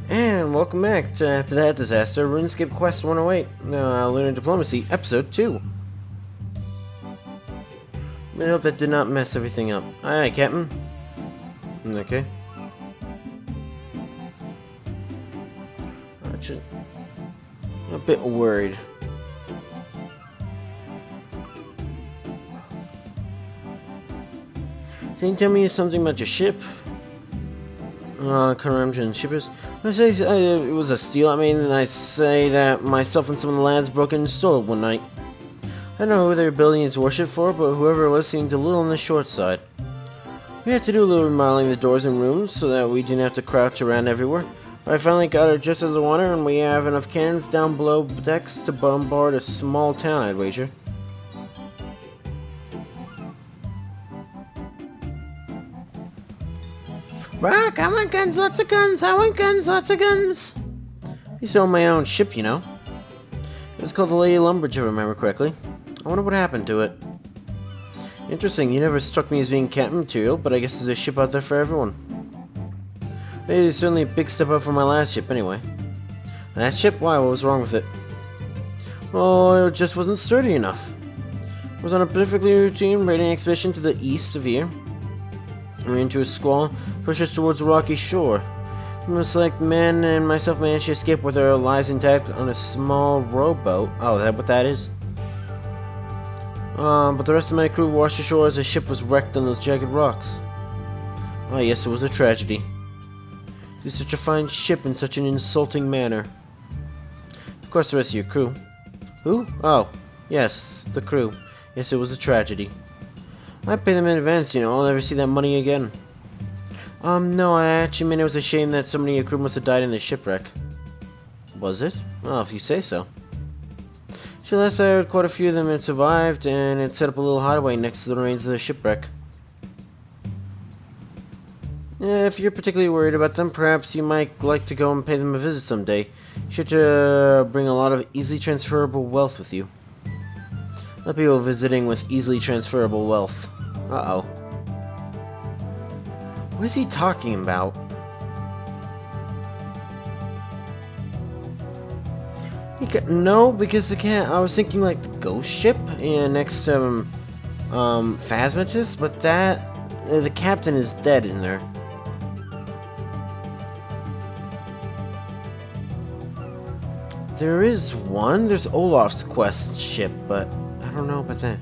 And welcome back to that disaster, Runescape Quest 108, Lunar Diplomacy, Episode 2. I hope that did not mess everything up. Aye, Captain. Okay. A bit worried. Can you tell me something about your ship? Karamjan ship is. I say it was a steal. I say that myself and some of the lads broke in and stole it one night. I don't know who they were building its warship for, but whoever it was seemed a little on the short side. We had to do a little remodeling the doors and rooms so that we didn't have to crouch around everywhere. I finally got her just as I wanted, and we have enough cannons down below decks to bombard a small town, I'd wager. Rock, I want guns, lots of guns, I want guns, lots of guns. I used to own my own ship, you know. It was called the Lady Lumbridge, if I remember correctly. I wonder what happened to it. Interesting, you never struck me as being captain material, but I guess there's a ship out there for everyone. Maybe it's certainly a big step up from my last ship, anyway. That ship? Why, what was wrong with it? Oh, it just wasn't sturdy enough. I was on a perfectly routine raiding expedition to the east of here. We ran into a squall, pushed us towards a rocky shore. It was like men and myself managed to escape with our lives intact on a small rowboat. Oh, that what that is? But the rest of my crew washed ashore as the ship was wrecked on those jagged rocks. Oh yes, it was a tragedy. To do such a fine ship in such an insulting manner. Of course, the rest of your crew. Who? Oh, yes, the crew. Yes, it was a tragedy. I pay them in advance, you know. I'll never see that money again. No, I actually mean it was a shame that so many of your crew must have died in the shipwreck. Was it? Well, if you say so. So last I heard, quite a few of them had survived, and had set up a little hideaway next to the remains of the shipwreck. If you're particularly worried about them, perhaps you might like to go and pay them a visit someday. You should bring a lot of easily transferable wealth with you. A lot of people visiting with easily transferable wealth. Uh-oh. What is he talking about? No, because the I was thinking like the ghost ship next to Phasmatus, but that the captain is dead in there. There is one. There's Olaf's quest ship, but I don't know about that.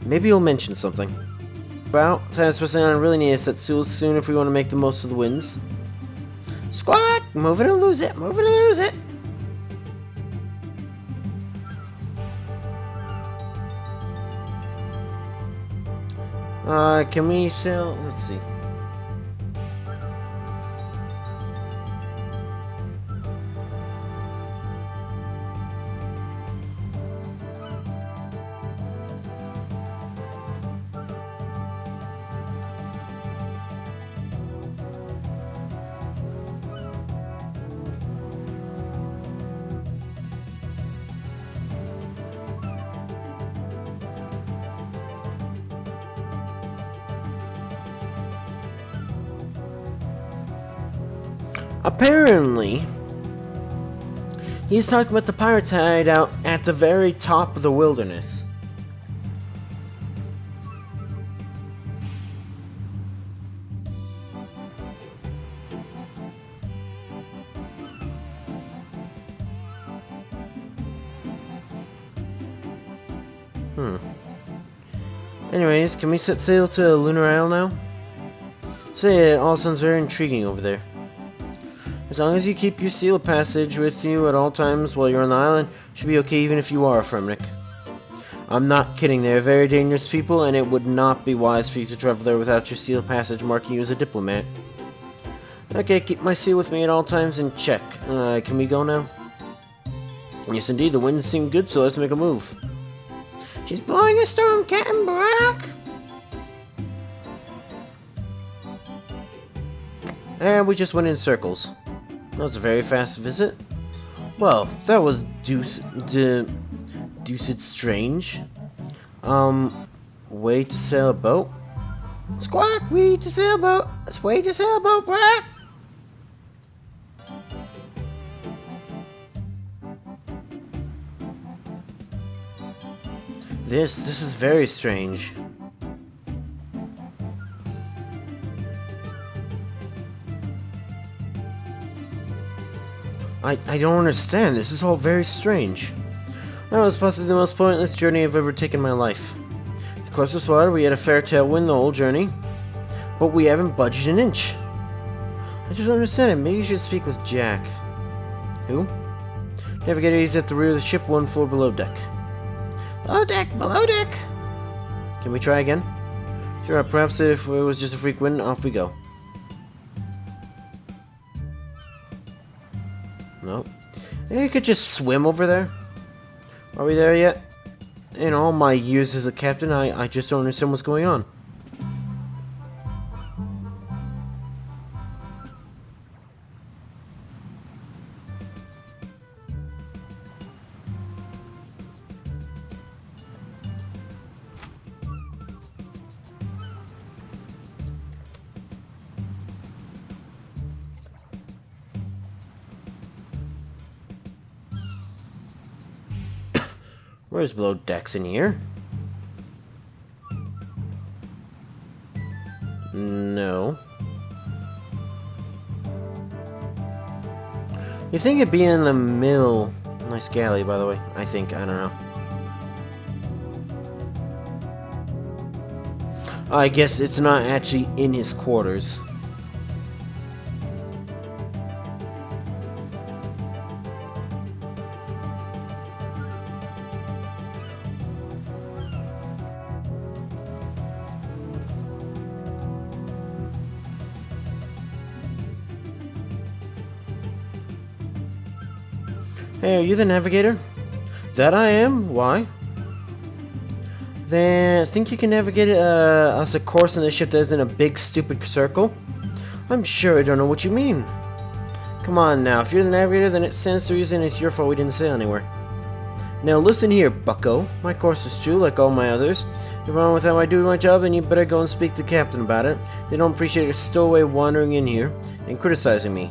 Maybe he'll mention something. Well, Transporting on really need to set sails soon if we want to make the most of the winds. Squawk! Move it or lose it! Move it or lose it! Can we sail? Let's see. Apparently, he's talking about the pirates hideout at the very top of the wilderness. Anyways, can we set sail to Lunar Isle now? Say it all sounds very intriguing over there. As long as you keep your seal passage with you at all times while you're on the island, should be okay even if you are a Fremnik. I'm not kidding, they're very dangerous people, and it would not be wise for you to travel there without your seal passage marking you as a diplomat. Okay, keep my seal with me at all times and check. Can we go now? Yes indeed, the winds seem good, so let's make a move. She's blowing a storm, Captain Barack! And we just went in circles. That was a very fast visit. Well, that was deuced strange. Way to sail a boat? Squawk, we to sailboat. Sway to sailboat, brah. This is very strange. I don't understand. This is all very strange. That was possibly the most pointless journey I've ever taken in my life. The course was water, we had a fair tailwind the whole journey, but we haven't budged an inch. I just don't understand it. Maybe you should speak with Jack. Who? Navigator, he's at the rear of the ship, 1 floor below deck. Below deck, below deck! Can we try again? Sure, perhaps if it was just a freak wind, off we go. Nope. Maybe you could just swim over there? Are we there yet? In all my years as a captain, I just don't understand what's going on. Where's below decks in here? No. You think it'd be in the middle? Nice galley, by the way. I think. I don't know. I guess it's not actually in his quarters. Hey, are you the navigator? That I am? Why? Then, think you can navigate us a course on the ship that is in a big stupid circle? I'm sure I don't know what you mean. Come on now, if you're the navigator, then it stands to reason it's your fault we didn't sail anywhere. Now listen here, bucko. My course is true, like all my others. If you're wrong with how I do my job, then you better go and speak to the captain about it. They don't appreciate a stowaway wandering in here and criticizing me.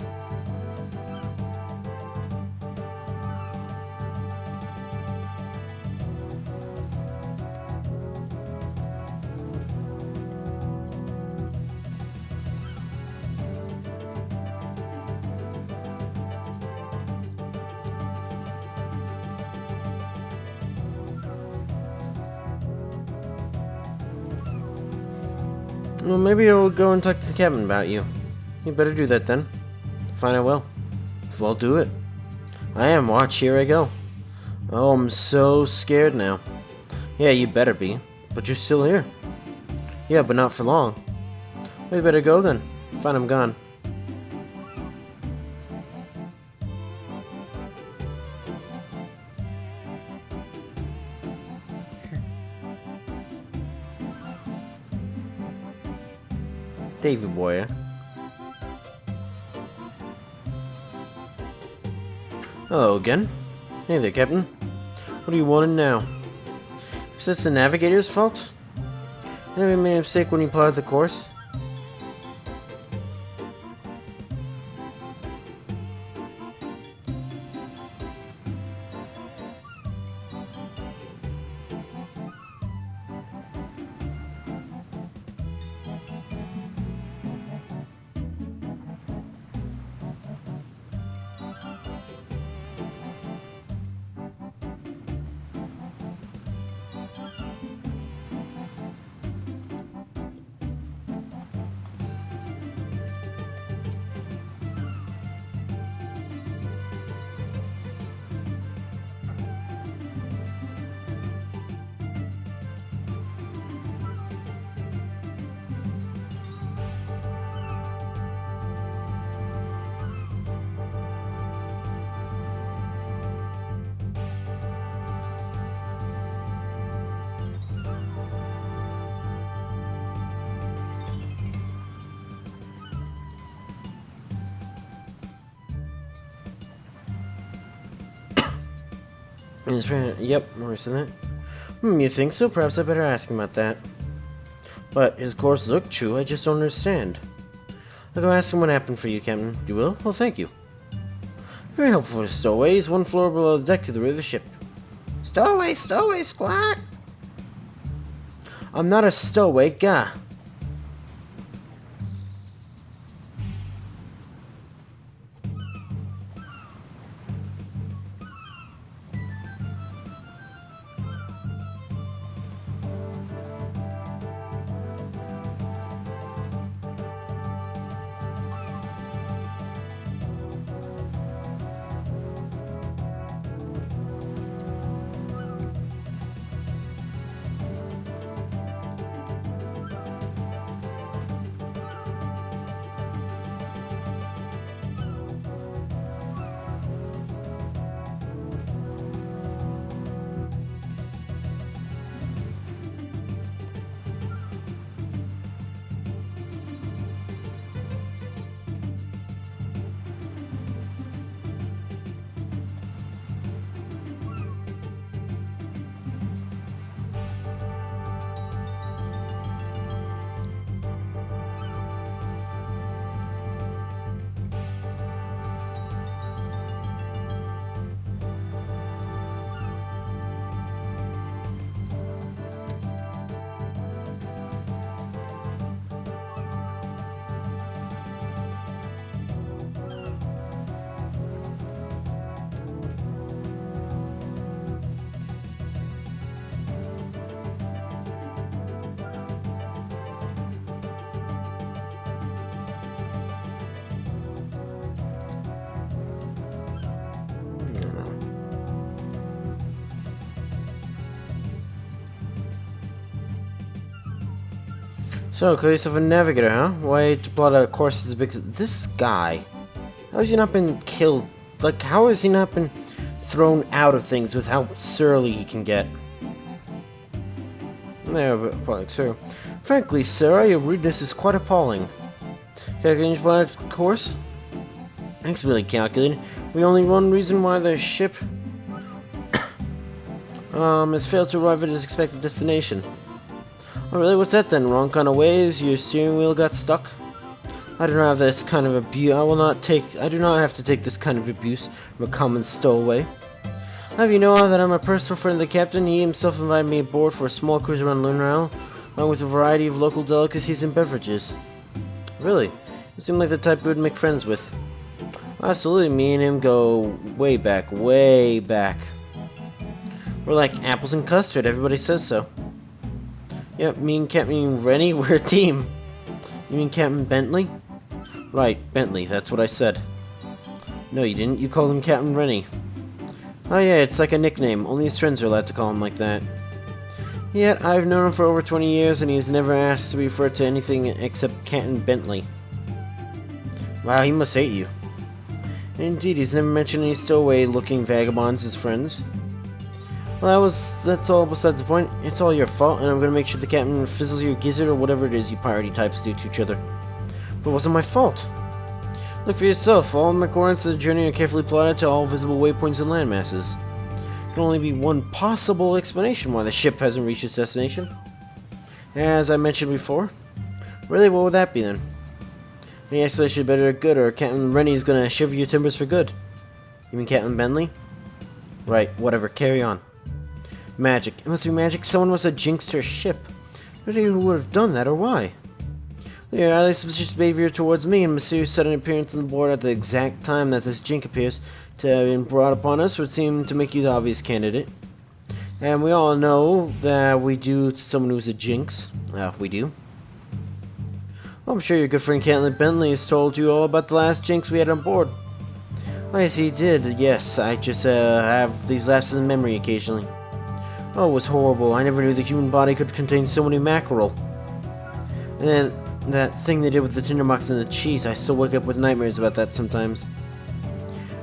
Well, maybe I'll go and talk to the captain about you. You better do that then. Fine, I will. I'll do it. I am. Watch, here I go. Oh, I'm so scared now. Yeah, you better be. But you're still here. Yeah, but not for long. We better go then. Fine, I'm gone. Davy boy, eh? Hello again. Hey there, Captain. What do you want now? Is this the navigator's fault? Have we made a mistake when you plotted the course? Yep, worse than that. You think so? Perhaps I better ask him about that. But his course looked true, I just don't understand. I'll go ask him what happened for you, Captain. You will? Well, thank you. Very helpful for stowaways, 1 floor below the deck to the rear of the ship. Stowaway, squad! I'm not a stowaway guy. So, call yourself a navigator, huh? Why to plot a course as big as this guy? How has he not been killed? Like, how has he not been thrown out of things with how surly he can get? Yeah, but probably so. Frankly, sir, your rudeness is quite appalling. Okay, can you plot a course? Thanks, really calculated. We only one reason why the ship has failed to arrive at its expected destination. Oh really? What's that then? Wrong kind of ways? Your steering wheel got stuck? I do not have this kind of abuse. I do not have to take this kind of abuse from a common stowaway. Have you know that I'm a personal friend of the captain? He himself invited me aboard for a small cruise around Lunar, along with a variety of local delicacies and beverages. Really? You seem like the type we would make friends with. Absolutely, me and him go way back, way back. We're like apples and custard, everybody says so. Yep, me and Captain Rennie, we're a team. You mean Captain Bentley? Right, Bentley, that's what I said. No, you didn't, you called him Captain Rennie. Oh yeah, it's like a nickname, only his friends are allowed to call him like that. Yet, I've known him for over 20 years and he's never asked to be referred to anything except Captain Bentley. Wow, he must hate you. Indeed, he's never mentioned any stowaway-looking vagabonds as friends. Well, that's all besides the point. It's all your fault, and I'm gonna make sure the captain fizzles your gizzard or whatever it is you piratey types do to each other. But it wasn't my fault. Look for yourself. All the coordinates of the journey are carefully plotted to all visible waypoints and landmasses. There can only be one possible explanation why the ship hasn't reached its destination. As I mentioned before. Really, what would that be then? Any explanation better or good, or Captain Rennie's gonna shiver your timbers for good. You mean Captain Bentley? Right, whatever, carry on. Magic. It must be magic. Someone must have jinxed her ship. I don't even know who would have done that or why. Yeah, at least suspicious behavior towards me and mysterious sudden appearance on the board at the exact time that this jink appears to have been brought upon us would seem to make you the obvious candidate. And we all know that we do to someone who's a jinx. We do. Well, I'm sure your good friend Captain Bentley has told you all about the last jinx we had on board. Oh, yes, he did. Yes, I just have these lapses in memory occasionally. Oh, it was horrible. I never knew the human body could contain so many mackerel. And then that thing they did with the tinderbox and the cheese, I still wake up with nightmares about that sometimes.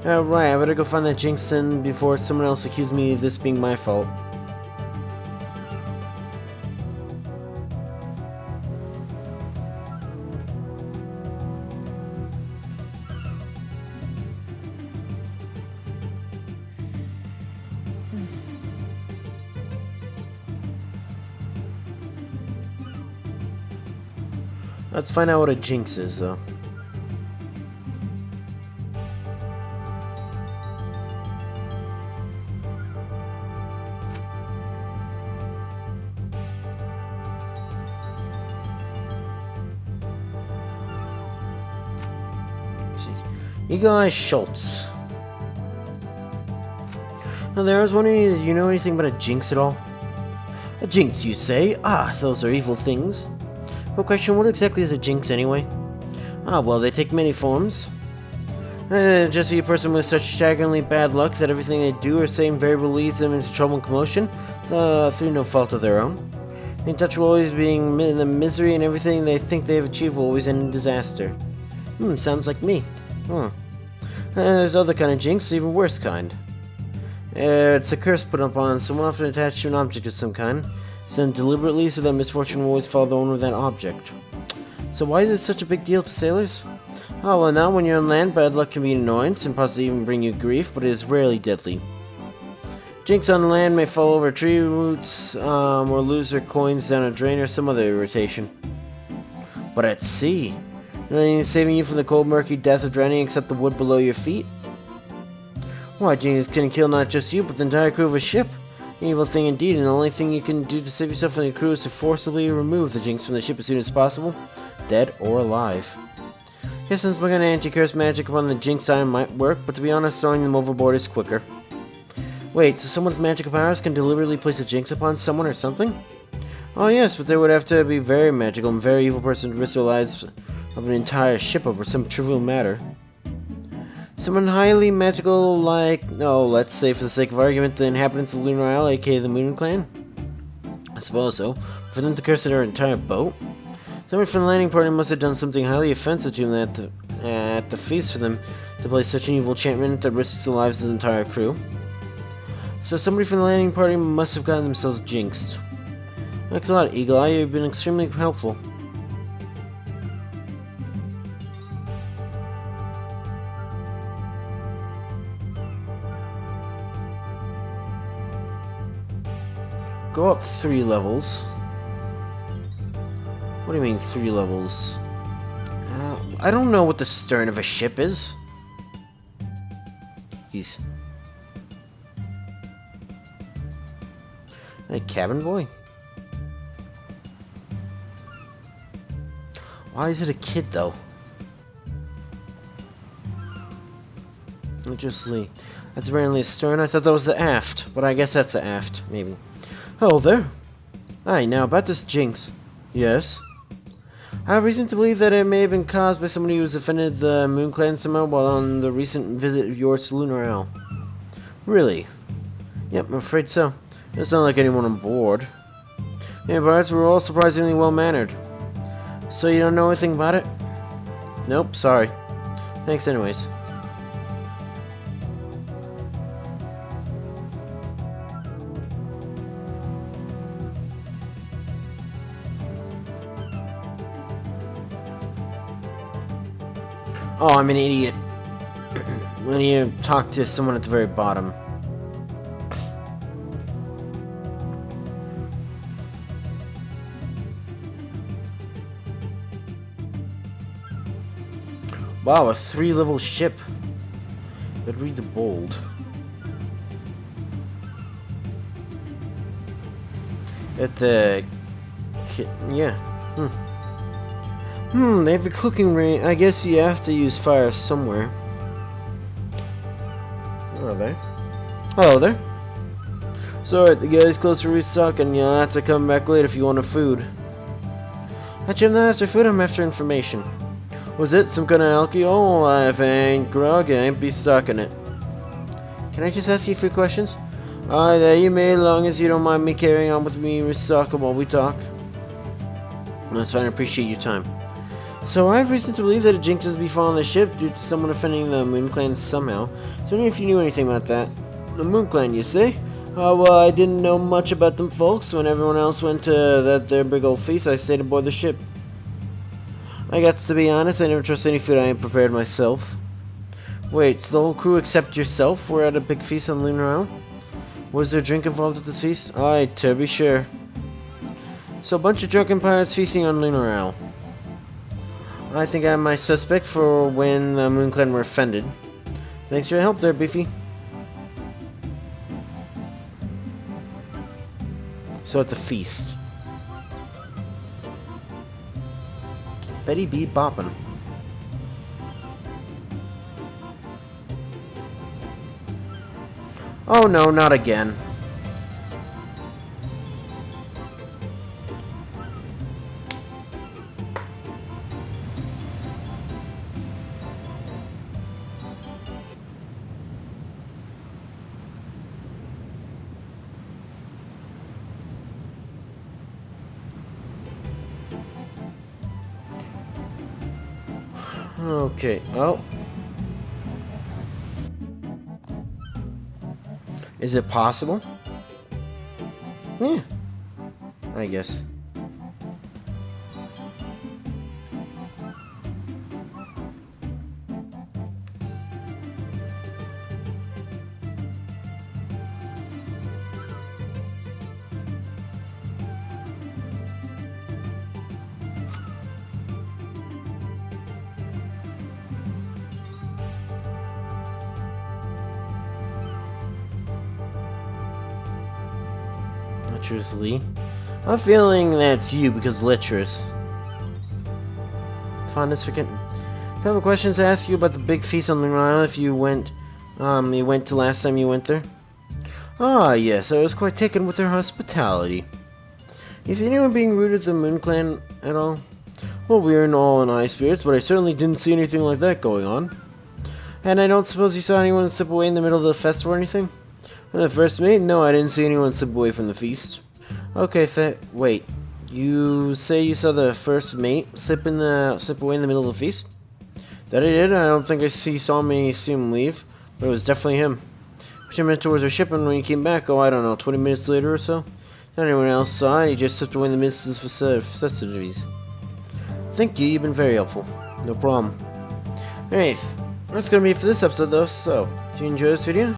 Right, I better go find that jinx then before someone else accuses me of this being my fault. Let's find out what a jinx is, though. Let's see. Eagle Eye Schultz. Now there, I was wondering, do you know anything about a jinx at all? A jinx, you say? Ah, those are evil things. Quick question, what exactly is a jinx anyway? Ah, well, they take many forms. Just be a person with such staggeringly bad luck that everything they do or say invariably leads them into trouble and commotion, through no fault of their own. In touch with always being in the misery, and everything they think they have achieved will always end in disaster. Sounds like me. There's other kind of jinx, even worse kind. It's a curse put upon someone, often attached to an object of some kind, sent deliberately so that misfortune will always follow the owner of that object. So why is this such a big deal to sailors? Oh, well, now when you're on land, bad luck can be an annoyance and possibly even bring you grief, but it is rarely deadly. Jinx on land may fall over tree roots, or lose their coins down a drain or some other irritation. But at sea, nothing saving you from the cold, murky death of drowning except the wood below your feet? Why, Jinx can kill not just you, but the entire crew of a ship. An evil thing indeed, and the only thing you can do to save yourself from the crew is to forcibly remove the Jinx from the ship as soon as possible, dead or alive. Guess since we're gonna anti-curse magic upon the Jinx item might work, but to be honest, throwing them overboard is quicker. Wait, so someone with magical powers can deliberately place a Jinx upon someone or something? Oh yes, but they would have to be very magical and very evil person to risk their lives of an entire ship over some trivial matter. Someone highly magical like, let's say for the sake of argument, the inhabitants of Lunar Isle, aka the Moon Clan? I suppose so. For them to curse their entire boat? Somebody from the landing party must have done something highly offensive to them at the feast for them to place such an evil enchantment that risks the lives of the entire crew. So somebody from the landing party must have gotten themselves jinxed. Thanks a lot, Eagle Eye. You've been extremely helpful. Go up 3 levels. What do you mean 3 levels? I don't know what the stern of a ship is. He's a cabin boy. Why is it a kid though? Interestingly, that's apparently a stern. I thought that was the aft, but I guess that's the aft, maybe. Oh, there. Aye, now about this Jinx. Yes? I have reason to believe that it may have been caused by somebody who has offended the Moon Clan somehow while on the recent visit of yours to Lunar Isle. Really? Yep, I'm afraid so. It's not like anyone on board. Yeah, but we're all surprisingly well-mannered. So you don't know anything about it? Nope, sorry. Thanks anyways. Oh, I'm an idiot. When you talk to someone at the very bottom. Wow, a 3-level ship. But read the bold. At the... yeah. They have a cooking range. I guess you have to use fire somewhere. Where are they? Hello there. Sorry, the guy's close to restocking. You'll have to come back later if you want a food. Actually, I'm not after food, I'm after information. Was it some kind of alcohol? If I ain't grog, I ain't be sucking it. Can I just ask you a few questions? That you may, as long as you don't mind me carrying on with me restocking while we talk. That's fine, I appreciate your time. So I have reason to believe that a Jinx has befallen the ship due to someone offending the Moon Clan somehow. So I wonder if you knew anything about that. The Moon Clan, you say? Well, I didn't know much about them folks. When everyone else went to their big old feast, I stayed aboard the ship. I got to be honest, I never trust any food I ain't prepared myself. Wait, so the whole crew except yourself were at a big feast on Lunar Isle? Was there drink involved at this feast? Aye, to be sure. So a bunch of drunken pirates feasting on Lunar Isle. I think I'm my suspect for when the Moon Clan were offended. Thanks for your help there, Beefy. So at the feast. Betty B. boppin'. Oh no, not again. Okay, oh. Is it possible? Yeah, I guess. Lee. I'm feeling that's you because Litrus. Fondness for kitten. A couple of questions to ask you about the big feast on Lunar Island. If you went to last time you went there. Ah, yes, I was quite taken with their hospitality. You see anyone being rude at the Moon Clan at all? Well, we are all in high spirits, but I certainly didn't see anything like that going on. And I don't suppose you saw anyone slip away in the middle of the festival or anything? When the first mate? No, I didn't see anyone slip away from the feast. Okay, wait. You say you saw the first mate slip away in the middle of the feast? That I did. I don't think I saw him leave, but it was definitely him. Pushing him towards our ship, and when he came back, I don't know, 20 minutes later or so. Not anyone else saw it. He just slipped away in the midst of the festivities. Thank you. You've been very helpful. No problem. Anyways, that's gonna be it for this episode, though. So, do you enjoy this video?